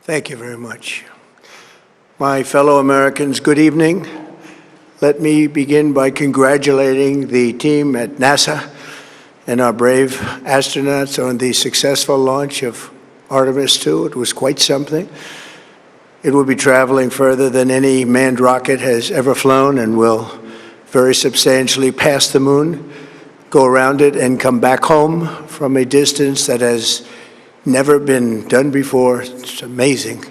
Thank you very much. My fellow Americans, good evening. Let me begin by congratulating the team at NASA and our brave astronauts on the successful launch of Artemis 2. It was quite something. It will be traveling further than any manned rocket has ever flown and will very substantially pass the moon, go around it, and come back home from a distance that has never been done before. It's amazing.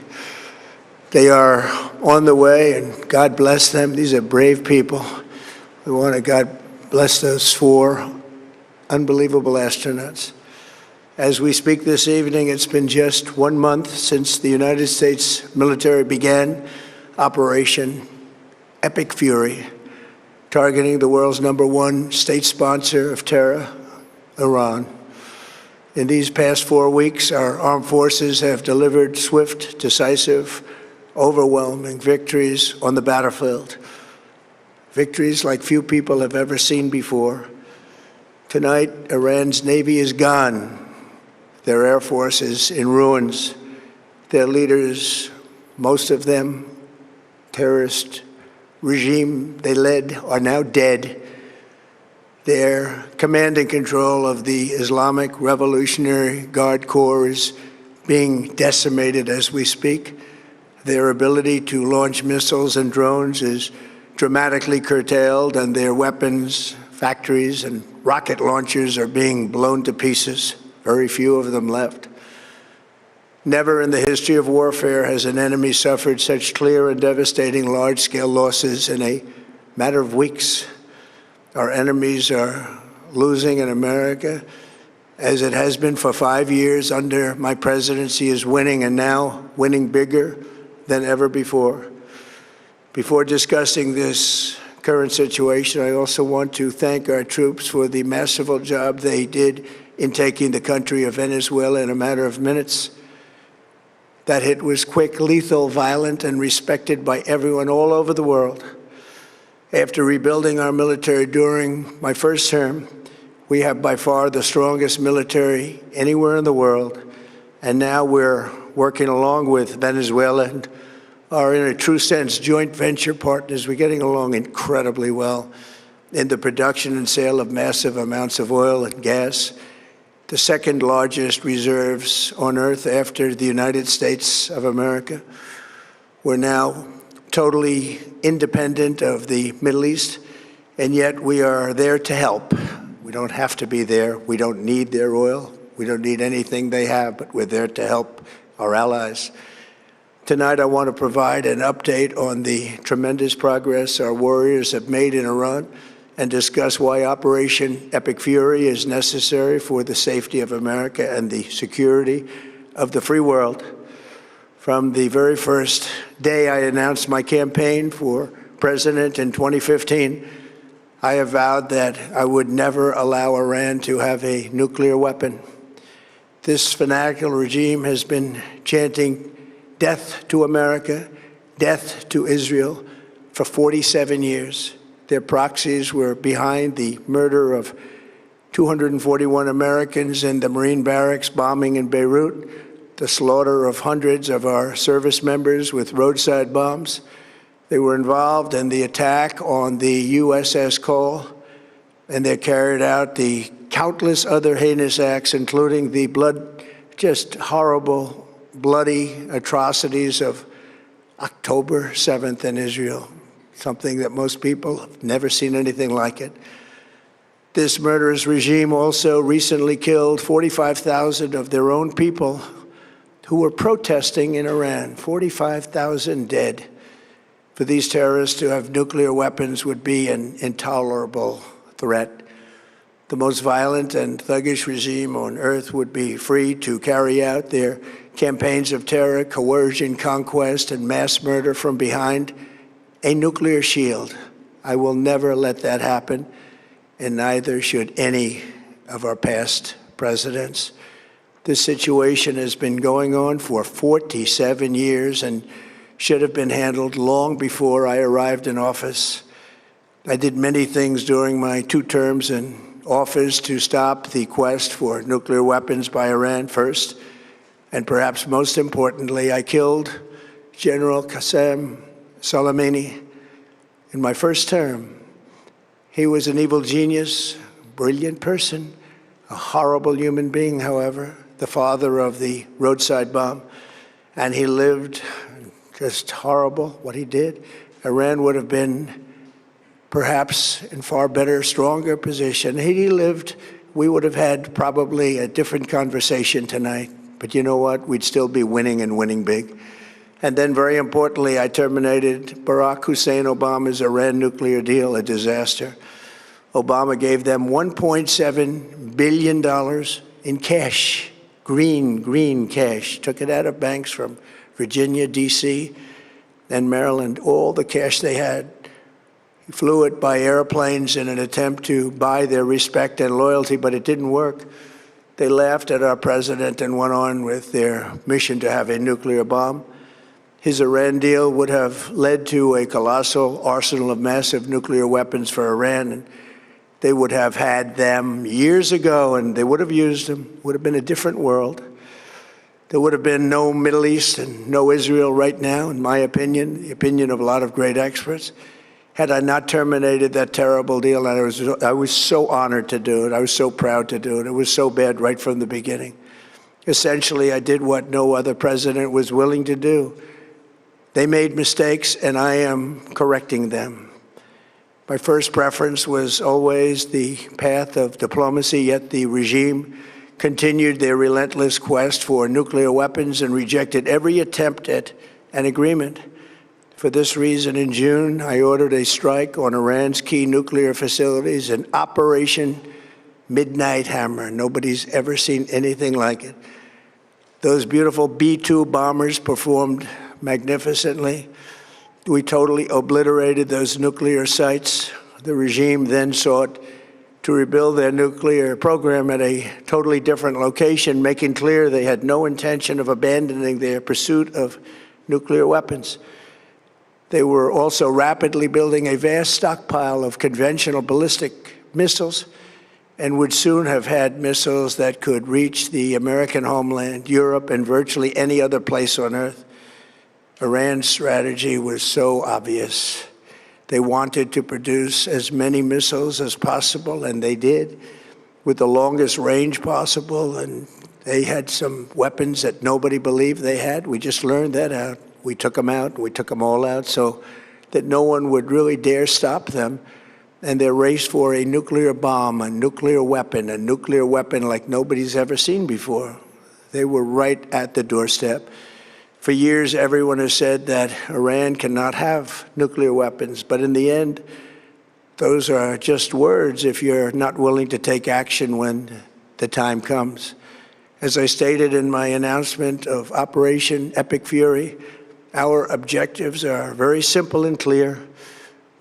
They are on the way, and God bless them. These are brave people. We want to God bless those 4 unbelievable astronauts. As we speak this evening, it's been just 1 month since the United States military began Operation Epic Fury, targeting the world's #1 state sponsor of terror, Iran. In these past 4 weeks, our armed forces have delivered swift, decisive, overwhelming victories on the battlefield, victories like few people have ever seen before. Tonight, Iran's Navy is gone. Their Air Force is in ruins. Their leaders, most of them terrorist regime they led, are now dead. Their command and control of the Islamic Revolutionary Guard Corps is being decimated as we speak. Their ability to launch missiles and drones is dramatically curtailed, and their weapons, factories, and rocket launchers are being blown to pieces. Very few of them left. Never in the history of warfare has an enemy suffered such clear and devastating large-scale losses in a matter of weeks. Our enemies are losing in America, as it has been for 5 years under my presidency, is winning, and now winning bigger than ever before. Before discussing this current situation, I also want to thank our troops for the masterful job they did in taking the country of Venezuela in a matter of minutes. That hit was quick, lethal, violent, and respected by everyone all over the world. After rebuilding our military during my first term, we have by far the strongest military anywhere in the world. And now we're working along with Venezuela and are in a true sense joint venture partners. We're getting along incredibly well in the production and sale of massive amounts of oil and gas, the second largest reserves on earth after the United States of America. We're now totally independent of the Middle East, and yet we are there to help. We don't have to be there. We don't need their oil. We don't need anything they have, but we're there to help our allies. Tonight, I want to provide an update on the tremendous progress our warriors have made in Iran and discuss why Operation Epic Fury is necessary for the safety of America and the security of the free world. From the very first day I announced my campaign for president in 2015, I have vowed that I would never allow Iran to have a nuclear weapon. This fanatical regime has been chanting death to America, death to Israel for 47 years. Their proxies were behind the murder of 241 Americans in the Marine barracks bombing in Beirut, the slaughter of hundreds of our service members with roadside bombs. They were involved in the attack on the USS Cole, and they carried out the countless other heinous acts, including the just horrible, bloody atrocities of October 7th in Israel, something that most people have never seen anything like it. This murderous regime also recently killed 45,000 of their own people who were protesting in Iran. 45,000 dead. For these terrorists to have nuclear weapons would be an intolerable threat. The most violent and thuggish regime on earth would be free to carry out their campaigns of terror, coercion, conquest, and mass murder from behind a nuclear shield. I will never let that happen, and neither should any of our past presidents. This situation has been going on for 47 years and should have been handled long before I arrived in office. I did many things during my 2 terms in office to stop the quest for nuclear weapons by Iran. First, And perhaps most importantly, I killed General Qasem Soleimani in my first term. He was an evil genius, brilliant person, a horrible human being, however, the father of the roadside bomb. And he lived just horrible, what he did. Iran would have been perhaps in far better, stronger position. Had he lived, we would have had probably a different conversation tonight. But you know what? We'd still be winning and winning big. And then, very importantly, I terminated Barack Hussein Obama's Iran nuclear deal, a disaster. Obama gave them $1.7 billion in cash, green cash, took it out of banks from Virginia, D.C., and Maryland, all the cash they had. He flew it by airplanes in an attempt to buy their respect and loyalty, but it didn't work. They laughed at our president and went on with their mission to have a nuclear bomb. His Iran deal would have led to a colossal arsenal of massive nuclear weapons for Iran, and they would have had them years ago, and they would have used them. It would have been a different world. There would have been no Middle East and no Israel right now, in my opinion, the opinion of a lot of great experts, had I not terminated that terrible deal. And I was so honored to do it. I was so proud to do it. It was so bad right from the beginning. Essentially, I did what no other president was willing to do. They made mistakes, and I am correcting them. My first preference was always the path of diplomacy, yet the regime continued their relentless quest for nuclear weapons and rejected every attempt at an agreement. For this reason, in June, I ordered a strike on Iran's key nuclear facilities, an Operation Midnight Hammer. Nobody's ever seen anything like it. Those beautiful B-2 bombers performed magnificently. We totally obliterated those nuclear sites. The regime then sought to rebuild their nuclear program at a totally different location, making clear they had no intention of abandoning their pursuit of nuclear weapons. They were also rapidly building a vast stockpile of conventional ballistic missiles and would soon have had missiles that could reach the American homeland, Europe, and virtually any other place on Earth. Iran's strategy was so obvious. They wanted to produce as many missiles as possible, and they did, with the longest range possible, and they had some weapons that nobody believed they had. We just learned that out. We took them out. We took them all out so that no one would really dare stop them. And their race for a nuclear bomb, a nuclear weapon like nobody's ever seen before. They were right at the doorstep. For years, everyone has said that Iran cannot have nuclear weapons, but in the end, those are just words if you're not willing to take action when the time comes. As I stated in my announcement of Operation Epic Fury, our objectives are very simple and clear.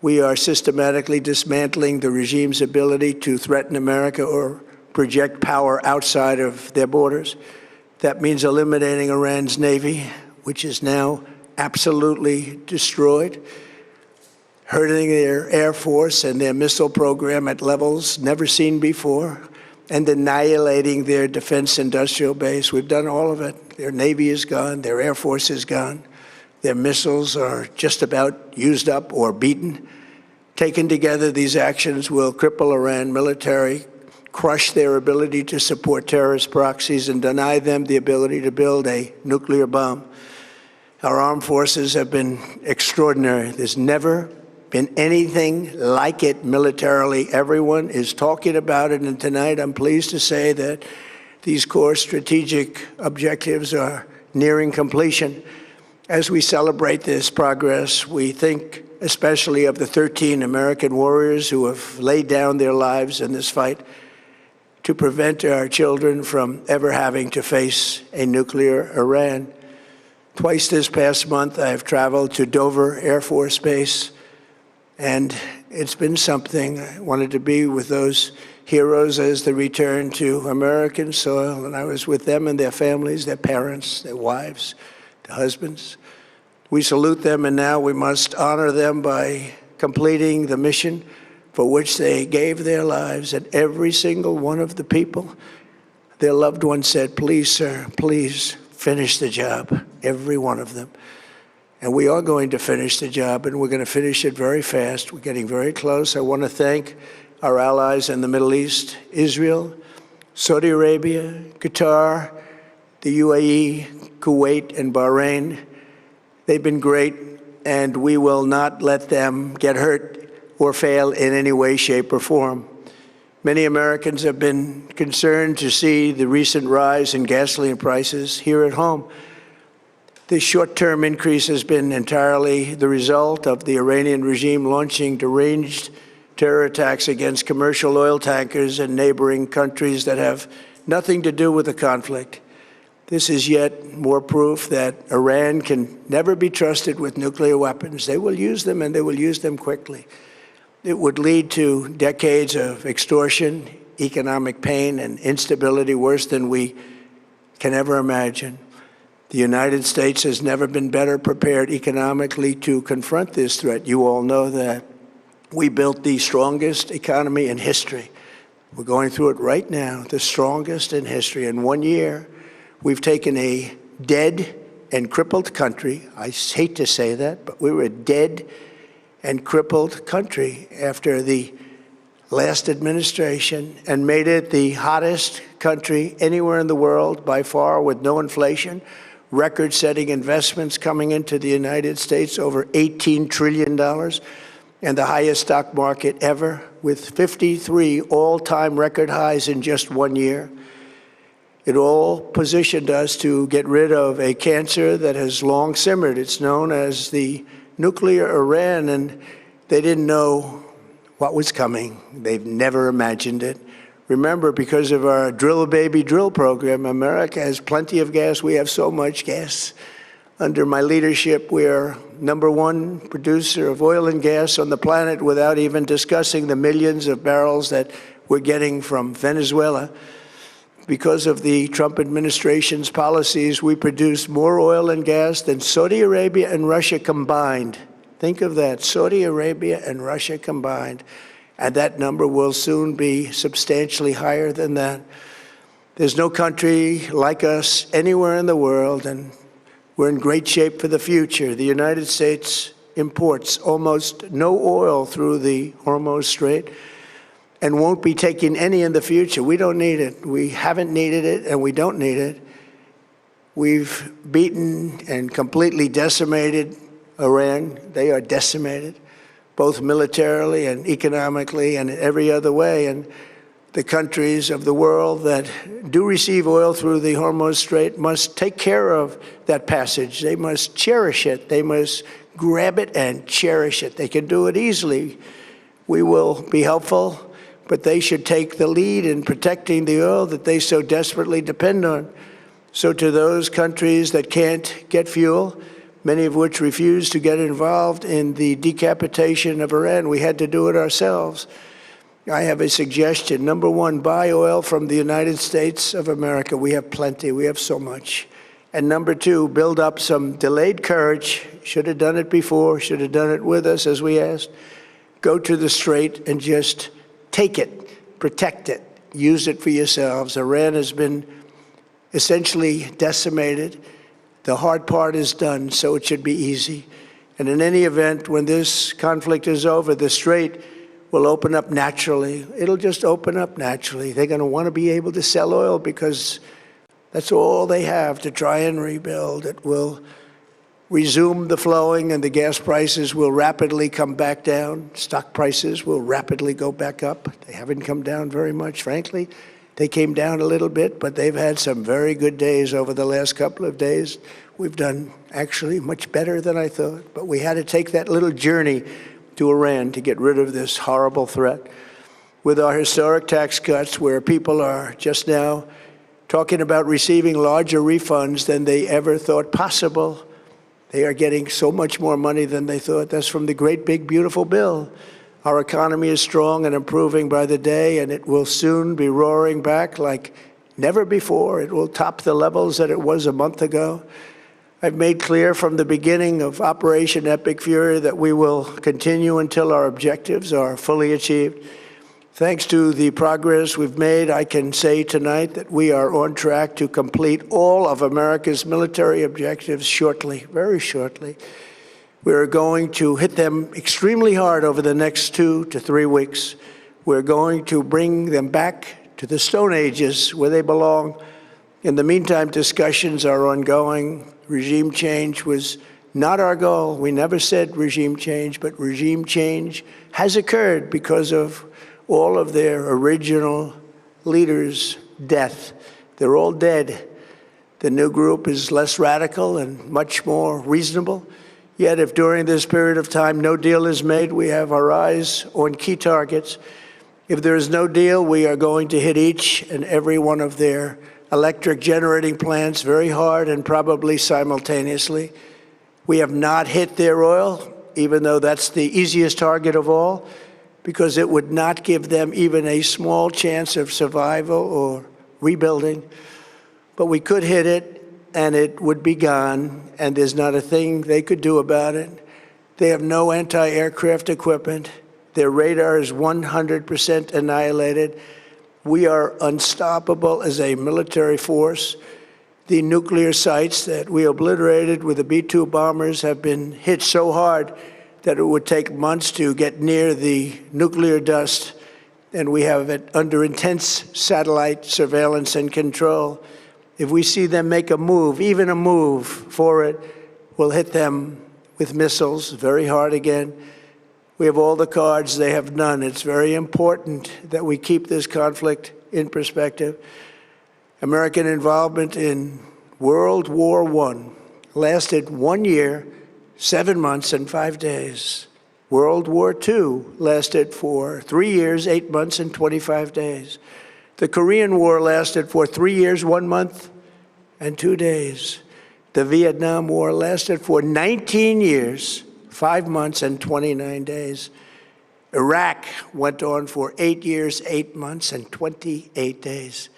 We are systematically dismantling the regime's ability to threaten America or project power outside of their borders. That means eliminating Iran's Navy, which is now absolutely destroyed, hurting their Air Force and their missile program at levels never seen before, and annihilating their defense industrial base. We've done all of it. Their Navy is gone, their Air Force is gone, their missiles are just about used up or beaten. Taken together, these actions will cripple Iran military, crush their ability to support terrorist proxies, and deny them the ability to build a nuclear bomb. Our armed forces have been extraordinary. There's never been anything like it militarily. Everyone is talking about it, and tonight I'm pleased to say that these core strategic objectives are nearing completion. As we celebrate this progress, we think especially of the 13 American warriors who have laid down their lives in this fight to prevent our children from ever having to face a nuclear Iran. Twice this past month, I have traveled to Dover Air Force Base, and it's been something. I wanted to be with those heroes as they return to American soil, and I was with them and their families, their parents, their wives, their husbands. We salute them, and now we must honor them by completing the mission for which they gave their lives. And every single one of the people, their loved ones said, "Please, sir, please finish the job, every one of them. And we are going to finish the job, and we're going to finish it very fast. We're getting very close. I want to thank our allies in the Middle East, Israel, Saudi Arabia, Qatar, the UAE, Kuwait, and Bahrain. They've been great, and we will not let them get hurt or fail in any way, shape, or form. Many Americans have been concerned to see the recent rise in gasoline prices here at home. This short-term increase has been entirely the result of the Iranian regime launching deranged terror attacks against commercial oil tankers in neighboring countries that have nothing to do with the conflict. This is yet more proof that Iran can never be trusted with nuclear weapons. They will use them, and they will use them quickly. It would lead to decades of extortion, economic pain, and instability worse than we can ever imagine. The United States has never been better prepared economically to confront this threat. You all know that. We built the strongest economy in history. We're going through it right now, the strongest in history. In 1 year, we've taken a dead and crippled country. I hate to say that, but we were a dead and crippled country after the last administration and made it the hottest country anywhere in the world by far, with no inflation, record-setting investments coming into the United States, over $18 trillion, and the highest stock market ever, with 53 all-time record highs in just 1 year. It all positioned us to get rid of a cancer that has long simmered. It's known as the nuclear Iran, and they didn't know what was coming. They've never imagined it. Remember, because of our Drill Baby Drill program, America has plenty of gas. We have so much gas. Under my leadership, we are #1 producer of oil and gas on the planet, without even discussing the millions of barrels that we're getting from Venezuela. Because of the Trump administration's policies, we produce more oil and gas than Saudi Arabia and Russia combined. Think of that, Saudi Arabia and Russia combined. And that number will soon be substantially higher than that. There's no country like us anywhere in the world, and we're in great shape for the future. The United States imports almost no oil through the Hormuz Strait and won't be taking any in the future. We don't need it. We haven't needed it, and we don't need it. We've beaten and completely decimated Iran. They are decimated, both militarily and economically and in every other way. And the countries of the world that do receive oil through the Hormuz Strait must take care of that passage. They must cherish it. They must grab it and cherish it. They can do it easily. We will be helpful, but they should take the lead in protecting the oil that they so desperately depend on. So to those countries that can't get fuel, many of which refuse to get involved in the decapitation of Iran, we had to do it ourselves. I have a suggestion. #1, buy oil from the United States of America. We have plenty. We have so much. And #2, build up some delayed courage. Should have done it before. Should have done it with us, as we asked. Go to the Strait and just take it, protect it, use it for yourselves. Iran has been essentially decimated. The hard part is done, so it should be easy. And in any event, when this conflict is over, the Strait will open up naturally. It'll just open up naturally. They're going to want to be able to sell oil because that's all they have to try and rebuild. It will resume the flowing, and the gas prices will rapidly come back down. Stock prices will rapidly go back up. They haven't come down very much, frankly. They came down a little bit, but they've had some very good days over the last couple of days. We've done actually much better than I thought, but we had to take that little journey to Iran to get rid of this horrible threat. With our historic tax cuts, where people are just now talking about receiving larger refunds than they ever thought possible, they are getting so much more money than they thought. That's from the great, big, beautiful bill. Our economy is strong and improving by the day, and it will soon be roaring back like never before. It will top the levels that it was a month ago. I've made clear from the beginning of Operation Epic Fury that we will continue until our objectives are fully achieved. Thanks to the progress we've made, I can say tonight that we are on track to complete all of America's military objectives shortly, very shortly. We're going to hit them extremely hard over the next 2 to 3 weeks. We're going to bring them back to the Stone Ages where they belong. In the meantime, discussions are ongoing. Regime change was not our goal. We never said regime change, but regime change has occurred because of all of their original leaders' death. They're all dead. The new group is less radical and much more reasonable. Yet if during this period of time no deal is made, we have our eyes on key targets. If there is no deal, we are going to hit each and every one of their electric generating plants very hard and probably simultaneously. We have not hit their oil, even though that's the easiest target of all, because it would not give them even a small chance of survival or rebuilding. But we could hit it, and it would be gone, and there's not a thing they could do about it. They have no anti-aircraft equipment. Their radar is 100% annihilated. We are unstoppable as a military force. The nuclear sites that we obliterated with the B-2 bombers have been hit so hard that it would take months to get near the nuclear dust, and we have it under intense satellite surveillance and control. If we see them make a move, even a move for it, we'll hit them with missiles very hard again. We have all the cards, they have none. It's very important that we keep this conflict in perspective. American involvement in World War I lasted 1 year, 7 months, and 5 days. World War II lasted for 3 years, 8 months, and 25 days. The Korean War lasted for 3 years, 1 month, and 2 days. The Vietnam War lasted for 19 years, 5 months, and 29 days. Iraq went on for 8 years, 8 months, and 28 days.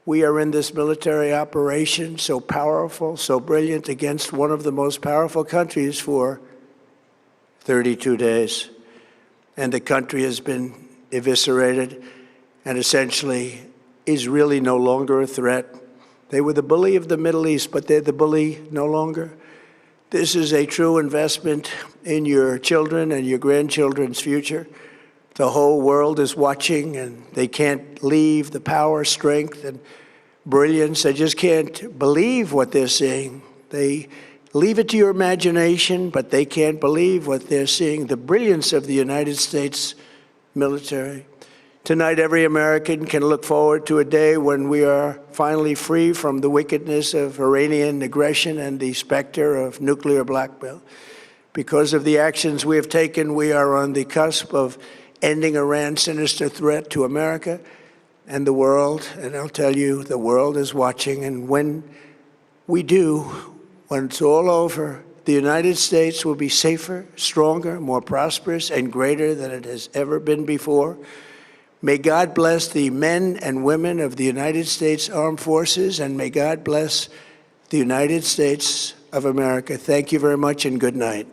We are in this military operation so powerful, so brilliant, against one of the most powerful countries for 32 days. And the country has been eviscerated and essentially is really no longer a threat. They were the bully of the Middle East, but they're the bully no longer. This is a true investment in your children and your grandchildren's future. The whole world is watching, and they can't leave the power, strength, and brilliance. They just can't believe what they're seeing. They leave it to your imagination, but they can't believe what they're seeing, the brilliance of the United States military. Tonight, every American can look forward to a day when we are finally free from the wickedness of Iranian aggression and the specter of nuclear blackmail. Because of the actions we have taken, we are on the cusp of ending Iran's sinister threat to America and the world. And I'll tell you, the world is watching. And when we do, when it's all over, the United States will be safer, stronger, more prosperous, and greater than it has ever been before. May God bless the men and women of the United States Armed Forces, and may God bless the United States of America. Thank you very much, and good night.